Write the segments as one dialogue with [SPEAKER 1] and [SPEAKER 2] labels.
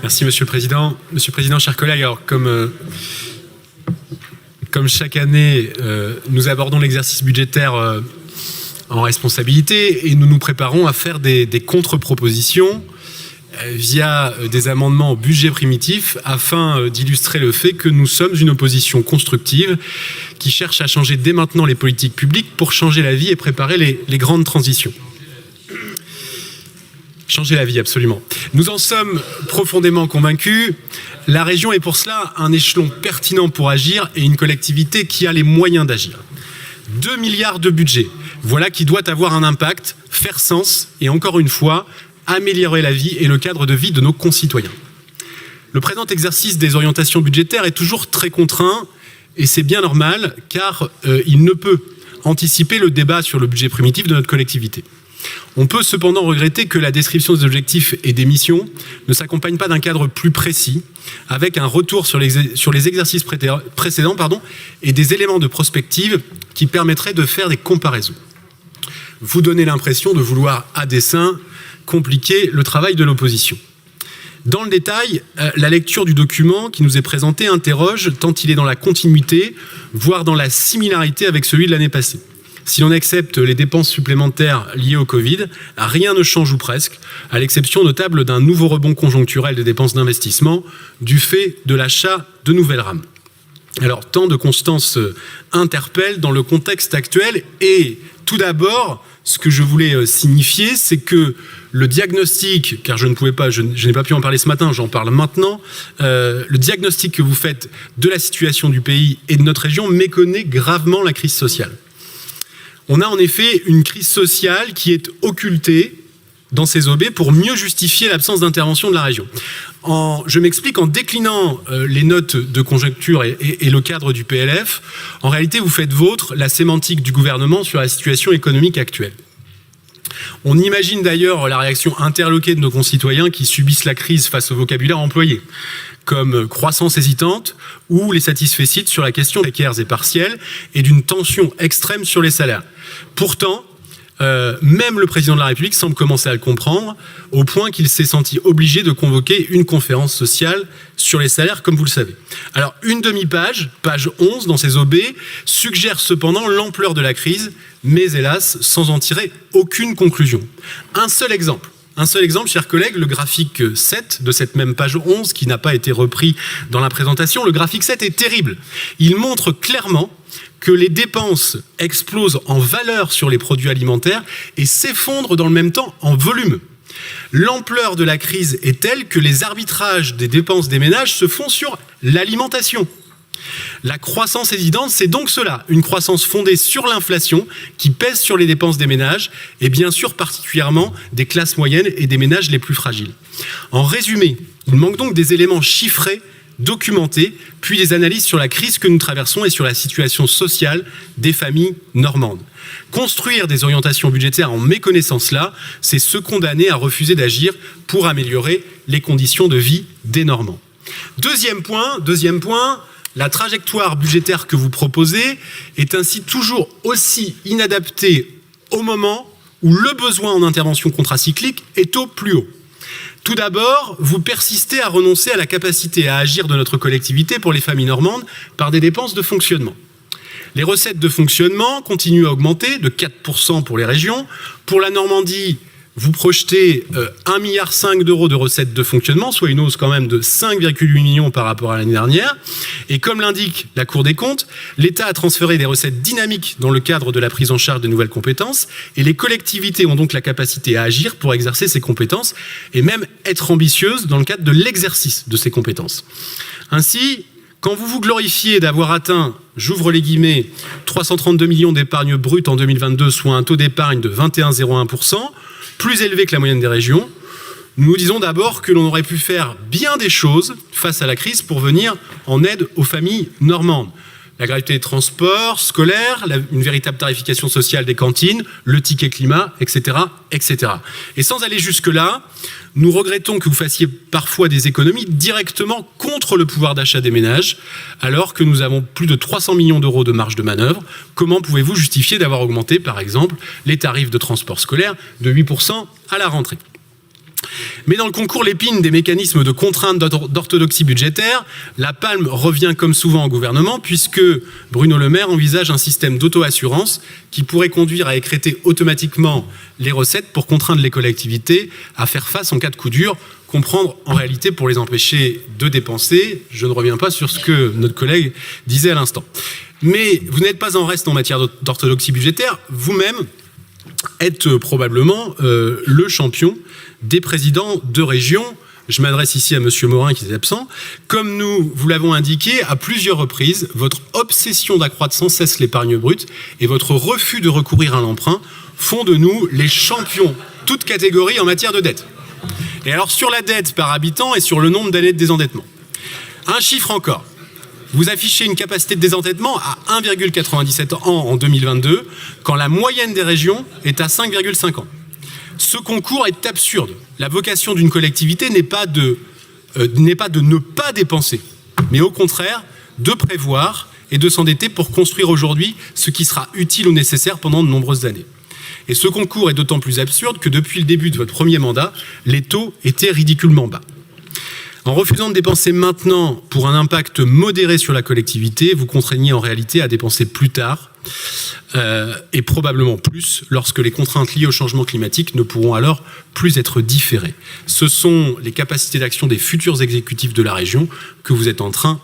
[SPEAKER 1] Merci Monsieur le Président. Monsieur le Président, chers collègues, alors comme chaque année, nous abordons l'exercice budgétaire en responsabilité et nous nous préparons à faire des contre-propositions via des amendements au budget primitif afin d'illustrer le fait que nous sommes une opposition constructive qui cherche à changer dès maintenant les politiques publiques pour changer la vie et préparer les grandes transitions. Changer la vie, absolument. Nous en sommes profondément convaincus. La région est pour cela un échelon pertinent pour agir et une collectivité qui a les moyens d'agir. 2 milliards de budget, voilà qui doit avoir un impact, faire sens et encore une fois, améliorer la vie et le cadre de vie de nos concitoyens. Le présent exercice des orientations budgétaires est toujours très contraint et c'est bien normal car il ne peut anticiper le débat sur le budget primitif de notre collectivité. On peut cependant regretter que la description des objectifs et des missions ne s'accompagne pas d'un cadre plus précis, avec un retour sur les exercices précédents et des éléments de prospective qui permettraient de faire des comparaisons. Vous donnez l'impression de vouloir, à dessein, compliquer le travail de l'opposition. Dans le détail, la lecture du document qui nous est présenté interroge tant il est dans la continuité, voire dans la similarité avec celui de l'année passée. Si l'on accepte les dépenses supplémentaires liées au Covid, rien ne change ou presque, à l'exception notable d'un nouveau rebond conjoncturel des dépenses d'investissement du fait de l'achat de nouvelles rames. Alors, tant de constances interpellent dans le contexte actuel et tout d'abord, ce que je voulais signifier, c'est que le diagnostic, car je n'ai pas pu en parler ce matin, j'en parle maintenant, le diagnostic que vous faites de la situation du pays et de notre région méconnaît gravement la crise sociale. On a en effet une crise sociale qui est occultée dans ces OB pour mieux justifier l'absence d'intervention de la région. Je m'explique, en déclinant les notes de conjoncture et le cadre du PLF, en réalité vous faites vôtre la sémantique du gouvernement sur la situation économique actuelle. On imagine d'ailleurs la réaction interloquée de nos concitoyens qui subissent la crise face au vocabulaire employé, comme croissance hésitante ou les satisfecit sur la question des précaires et partiels et d'une tension extrême sur les salaires. Pourtant, même le président de la République semble commencer à le comprendre, au point qu'il s'est senti obligé de convoquer une conférence sociale sur les salaires, comme vous le savez. Alors, une demi-page, page 11 dans ces OB, suggère cependant l'ampleur de la crise, mais hélas, sans en tirer aucune conclusion. Un seul exemple, chers collègues, le graphique 7 de cette même page 11, qui n'a pas été repris dans la présentation. Le graphique 7 est terrible. Il montre clairement que les dépenses explosent en valeur sur les produits alimentaires et s'effondrent dans le même temps en volume. L'ampleur de la crise est telle que les arbitrages des dépenses des ménages se font sur l'alimentation. La croissance hésitante, c'est donc cela, une croissance fondée sur l'inflation qui pèse sur les dépenses des ménages et bien sûr particulièrement des classes moyennes et des ménages les plus fragiles. En résumé, il manque donc des éléments chiffrés, documentés, puis des analyses sur la crise que nous traversons et sur la situation sociale des familles normandes. Construire des orientations budgétaires en méconnaissant cela, c'est se condamner à refuser d'agir pour améliorer les conditions de vie des Normands. Deuxième point, la trajectoire budgétaire que vous proposez est ainsi toujours aussi inadaptée au moment où le besoin en intervention contracyclique est au plus haut. Tout d'abord, vous persistez à renoncer à la capacité à agir de notre collectivité pour les familles normandes par des dépenses de fonctionnement. Les recettes de fonctionnement continuent à augmenter de 4% pour les régions. Pour la Normandie, vous projetez 1,5 milliard d'euros de recettes de fonctionnement, soit une hausse quand même de 5,8 millions par rapport à l'année dernière. Et comme l'indique la Cour des comptes, l'État a transféré des recettes dynamiques dans le cadre de la prise en charge de nouvelles compétences et les collectivités ont donc la capacité à agir pour exercer ces compétences et même être ambitieuses dans le cadre de l'exercice de ces compétences. Ainsi, quand vous vous glorifiez d'avoir atteint, j'ouvre les guillemets, 332 millions d'épargne brute en 2022, soit un taux d'épargne de 21,01%, plus élevé que la moyenne des régions, nous disons d'abord que l'on aurait pu faire bien des choses face à la crise pour venir en aide aux familles normandes. La gratuité des transports scolaires, une véritable tarification sociale des cantines, le ticket climat, etc., etc. Et sans aller jusque-là, nous regrettons que vous fassiez parfois des économies directement contre le pouvoir d'achat des ménages, alors que nous avons plus de 300 millions d'euros de marge de manœuvre. Comment pouvez-vous justifier d'avoir augmenté, par exemple, les tarifs de transport scolaire de 8% à la rentrée ? Mais dans le concours l'épine des mécanismes de contrainte d'orthodoxie budgétaire, la palme revient comme souvent au gouvernement, puisque Bruno Le Maire envisage un système d'auto-assurance qui pourrait conduire à écréter automatiquement les recettes pour contraindre les collectivités à faire face en cas de coup dur, comprendre en réalité pour les empêcher de dépenser. Je ne reviens pas sur ce que notre collègue disait à l'instant. Mais vous n'êtes pas en reste en matière d'orthodoxie budgétaire, vous-même êtes probablement le champion des présidents de région. Je m'adresse ici à Monsieur Morin qui est absent. Comme nous vous l'avons indiqué à plusieurs reprises, votre obsession d'accroître sans cesse l'épargne brute et votre refus de recourir à l'emprunt font de nous les champions, toutes catégories en matière de dette. Et alors sur la dette par habitant et sur le nombre d'années de désendettement. Un chiffre encore. Vous affichez une capacité de désendettement à 1,97 ans en 2022, quand la moyenne des régions est à 5,5 ans. Ce concours est absurde. La vocation d'une collectivité n'est pas de ne pas dépenser, mais au contraire de prévoir et de s'endetter pour construire aujourd'hui ce qui sera utile ou nécessaire pendant de nombreuses années. Et ce concours est d'autant plus absurde que depuis le début de votre premier mandat, les taux étaient ridiculement bas. En refusant de dépenser maintenant pour un impact modéré sur la collectivité, vous contraignez en réalité à dépenser plus tard et probablement plus lorsque les contraintes liées au changement climatique ne pourront alors plus être différées. Ce sont les capacités d'action des futurs exécutifs de la région que vous êtes en train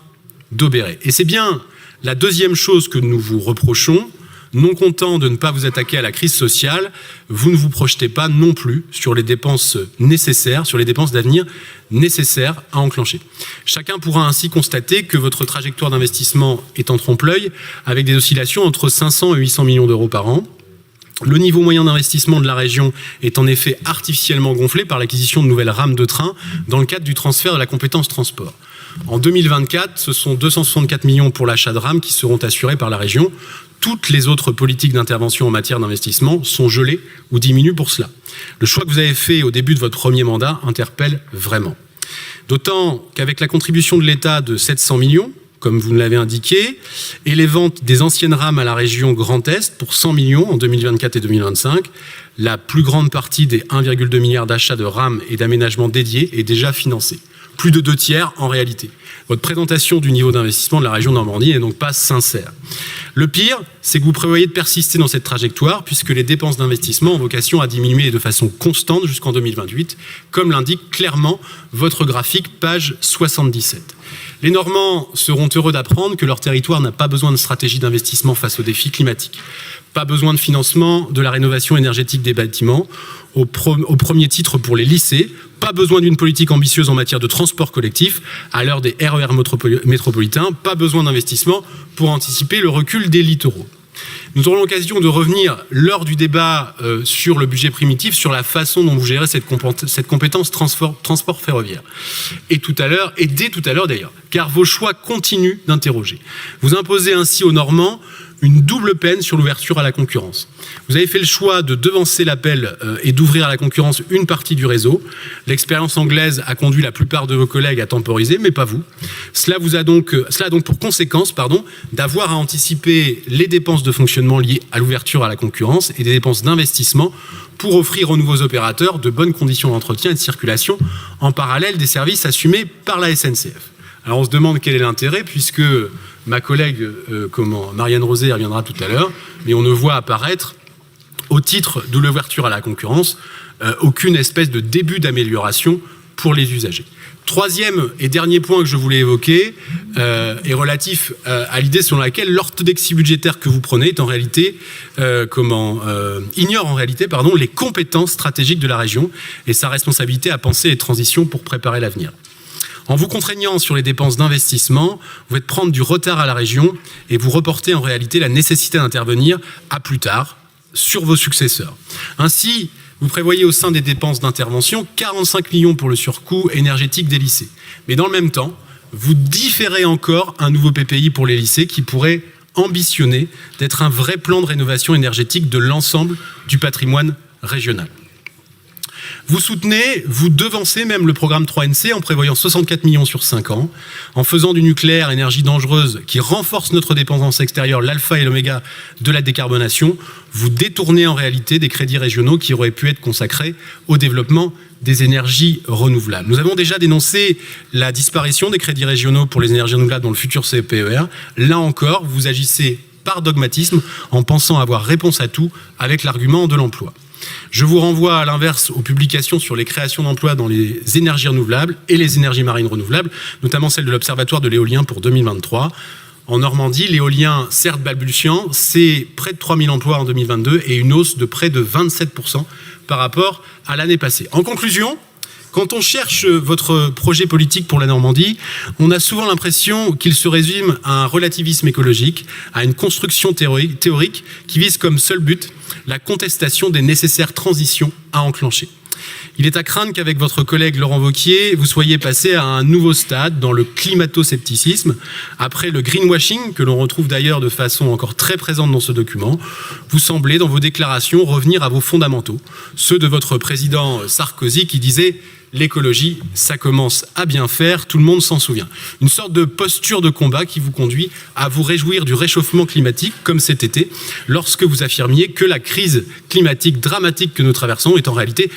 [SPEAKER 1] d'obérer. Et c'est bien la deuxième chose que nous vous reprochons. Non content de ne pas vous attaquer à la crise sociale, vous ne vous projetez pas non plus sur les dépenses nécessaires, sur les dépenses d'avenir nécessaires à enclencher. Chacun pourra ainsi constater que votre trajectoire d'investissement est en trompe-l'œil, avec des oscillations entre 500 et 800 millions d'euros par an. Le niveau moyen d'investissement de la région est en effet artificiellement gonflé par l'acquisition de nouvelles rames de train dans le cadre du transfert de la compétence transport. En 2024, ce sont 264 millions pour l'achat de rames qui seront assurés par la région. Toutes les autres politiques d'intervention en matière d'investissement sont gelées ou diminuent pour cela. Le choix que vous avez fait au début de votre premier mandat interpelle vraiment. D'autant qu'avec la contribution de l'État de 700 millions, comme vous l'avez indiqué, et les ventes des anciennes rames à la région Grand Est pour 100 millions en 2024 et 2025, la plus grande partie des 1,2 milliard d'achats de rames et d'aménagements dédiés est déjà financée. Plus de 2 tiers en réalité. Votre présentation du niveau d'investissement de la région Normandie n'est donc pas sincère. Le pire, c'est que vous prévoyez de persister dans cette trajectoire puisque les dépenses d'investissement ont vocation à diminuer de façon constante jusqu'en 2028, comme l'indique clairement votre graphique, page 77. Les Normands seront heureux d'apprendre que leur territoire n'a pas besoin de stratégie d'investissement face aux défis climatiques. Pas besoin de financement de la rénovation énergétique des bâtiments, au premier titre pour les lycées, pas besoin d'une politique ambitieuse en matière de transport collectif, à l'heure des RER métropolitains, pas besoin d'investissement pour anticiper le recul des littoraux. Nous aurons l'occasion de revenir lors du débat sur le budget primitif, sur la façon dont vous gérez cette compétence transport ferroviaire. Et dès tout à l'heure d'ailleurs, car vos choix continuent d'interroger. Vous imposez ainsi aux Normands une double peine sur l'ouverture à la concurrence. Vous avez fait le choix de devancer l'appel et d'ouvrir à la concurrence une partie du réseau. L'expérience anglaise a conduit la plupart de vos collègues à temporiser, mais pas vous. Cela a donc pour conséquence d'avoir à anticiper les dépenses de fonctionnement liées à l'ouverture à la concurrence et des dépenses d'investissement pour offrir aux nouveaux opérateurs de bonnes conditions d'entretien et de circulation en parallèle des services assumés par la SNCF. Alors on se demande quel est l'intérêt, puisque ma collègue Marianne Rosé reviendra tout à l'heure, mais on ne voit apparaître, au titre de l'ouverture à la concurrence, aucune espèce de début d'amélioration pour les usagers. Troisième et dernier point que je voulais évoquer est relatif à l'idée selon laquelle l'orthodoxie budgétaire que vous prenez est en réalité, ignore en réalité les compétences stratégiques de la région et sa responsabilité à penser les transitions pour préparer l'avenir. En vous contraignant sur les dépenses d'investissement, vous faites prendre du retard à la région et vous reportez en réalité la nécessité d'intervenir à plus tard sur vos successeurs. Ainsi, vous prévoyez au sein des dépenses d'intervention 45 millions pour le surcoût énergétique des lycées. Mais dans le même temps, vous différez encore un nouveau PPI pour les lycées qui pourrait ambitionner d'être un vrai plan de rénovation énergétique de l'ensemble du patrimoine régional. Vous soutenez, vous devancez même le programme 3NC en prévoyant 64 millions sur 5 ans, en faisant du nucléaire énergie dangereuse qui renforce notre dépendance extérieure, l'alpha et l'oméga de la décarbonation. Vous détournez en réalité des crédits régionaux qui auraient pu être consacrés au développement des énergies renouvelables. Nous avons déjà dénoncé la disparition des crédits régionaux pour les énergies renouvelables dans le futur CPER. Là encore, vous agissez par dogmatisme en pensant avoir réponse à tout avec l'argument de l'emploi. Je vous renvoie à l'inverse aux publications sur les créations d'emplois dans les énergies renouvelables et les énergies marines renouvelables, notamment celle de l'Observatoire de l'éolien pour 2023. En Normandie, l'éolien, certes balbutiant, c'est près de 3000 emplois en 2022 et une hausse de près de 27% par rapport à l'année passée. En conclusion, quand on cherche votre projet politique pour la Normandie, on a souvent l'impression qu'il se résume à un relativisme écologique, à une construction théorique qui vise comme seul but la contestation des nécessaires transitions à enclencher. Il est à craindre qu'avec votre collègue Laurent Wauquiez, vous soyez passé à un nouveau stade dans le climato-scepticisme. Après le greenwashing, que l'on retrouve d'ailleurs de façon encore très présente dans ce document, vous semblez, dans vos déclarations, revenir à vos fondamentaux, ceux de votre président Sarkozy qui disait « l'écologie, ça commence à bien faire, tout le monde s'en souvient ». Une sorte de posture de combat qui vous conduit à vous réjouir du réchauffement climatique, comme cet été, lorsque vous affirmiez que la crise climatique dramatique que nous traversons est en réalité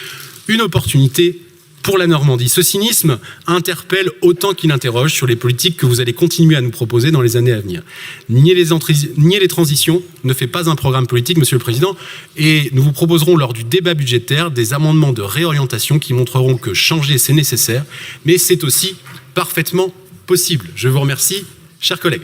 [SPEAKER 1] une opportunité pour la Normandie. Ce cynisme interpelle autant qu'il interroge sur les politiques que vous allez continuer à nous proposer dans les années à venir. Nier les transitions ne fait pas un programme politique, Monsieur le Président, et nous vous proposerons lors du débat budgétaire des amendements de réorientation qui montreront que changer c'est nécessaire, mais c'est aussi parfaitement possible. Je vous remercie, chers collègues.